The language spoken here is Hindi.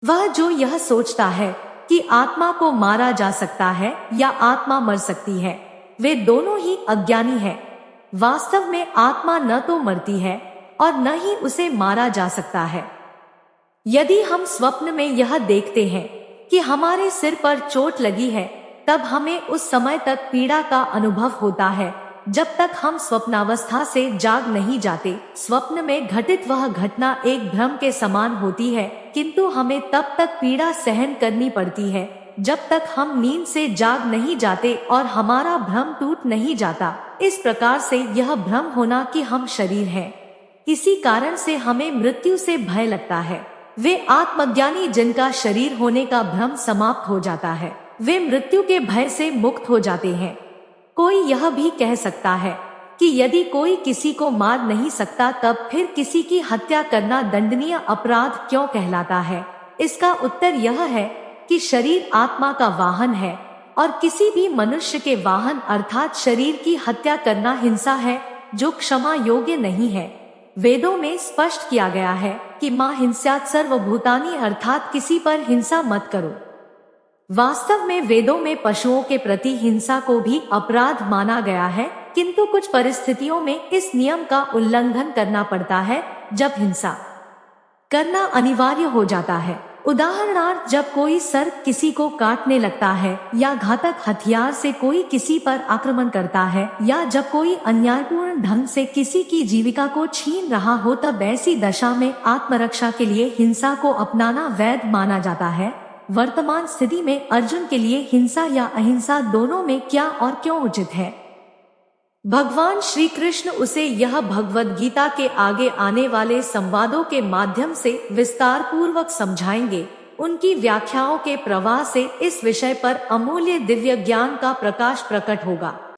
वह जो यह सोचता है कि आत्मा को मारा जा सकता है या आत्मा मर सकती है, वे दोनों ही अज्ञानी है। वास्तव में आत्मा न तो मरती है और न ही उसे मारा जा सकता है। यदि हम स्वप्न में यह देखते हैं कि हमारे सिर पर चोट लगी है, तब हमें उस समय तक पीड़ा का अनुभव होता है जब तक हम स्वप्नावस्था से जाग नहीं जाते। स्वप्न में घटित वह घटना एक भ्रम के समान होती है, किंतु हमें तब तक पीड़ा सहन करनी पड़ती है जब तक हम नींद से जाग नहीं जाते और हमारा भ्रम टूट नहीं जाता। इस प्रकार से यह भ्रम होना कि हम शरीर हैं, किसी कारण से हमें मृत्यु से भय लगता है, वे आत्मज्ञानी जिनका शरीर होने का भ्रम समाप्त हो जाता है, वे मृत्यु के भय से मुक्त हो जाते हैं। कोई यह भी कह सकता है कि यदि कोई किसी को मार नहीं सकता, तब फिर किसी की हत्या करना दंडनीय अपराध क्यों कहलाता है? इसका उत्तर यह है कि शरीर आत्मा का वाहन है और किसी भी मनुष्य के वाहन अर्थात शरीर की हत्या करना हिंसा है, जो क्षमा योग्य नहीं है। वेदों में स्पष्ट किया गया है कि मा हिंस्यात् सर्वभूतानि अर्थात किसी पर हिंसा मत करो। वास्तव में वेदों में पशुओं के प्रति हिंसा को भी अपराध माना गया है, किंतु कुछ परिस्थितियों में इस नियम का उल्लंघन करना पड़ता है जब हिंसा करना अनिवार्य हो जाता है। उदाहरणार्थ, जब कोई सर्प किसी को काटने लगता है या घातक हथियार से कोई किसी पर आक्रमण करता है या जब कोई अन्यायपूर्ण ढंग से किसी की जीविका को छीन रहा हो, तब ऐसी दशा में आत्मरक्षा के लिए हिंसा को अपनाना वैध माना जाता है। वर्तमान स्थिति में अर्जुन के लिए हिंसा या अहिंसा दोनों में क्या और क्यों उचित है, भगवान श्री कृष्ण उसे यह भगवद गीता के आगे आने वाले संवादों के माध्यम से विस्तार पूर्वक समझाएंगे। उनकी व्याख्याओं के प्रवाह से इस विषय पर अमूल्य दिव्य ज्ञान का प्रकाश प्रकट होगा।